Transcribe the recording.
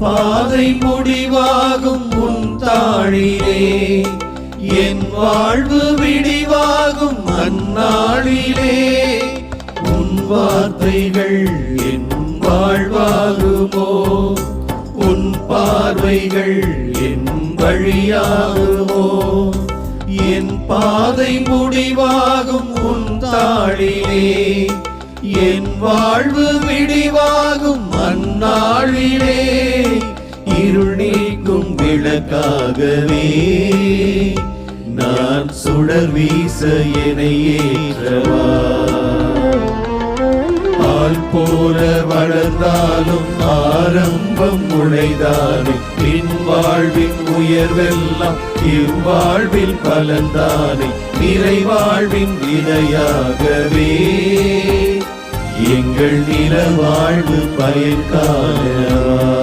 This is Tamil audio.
பாதை முடிவாகும் உன் தாழிலே, என் வாழ்வு விடிவாகும் அந்நாளிலே. உன் வார்த்தைகள் என் வாழ்வாகுமோ, உன் பார்வைகள் என் வழியாகுமோ. என் பாதை முடிவாகும் உன் தாழிலே, என் வாழ்வு விடிவாகும் அந்நாளிலே. இருள் நீக்கும் விளக்காகவே நான் சுடர் வீச என்னை ஏற்றவா. ஆள் போல வளர்ந்தாலும் ஆரம்பம் உழைதாலும் பின் வாழ்வின் உயர்வெல்லாம் இவ்வாழ்வில் பலன்தானே. நிறைவாழ்வின் விதையாகவே எங்கள் நில வாழ்வு பயன் காணவா.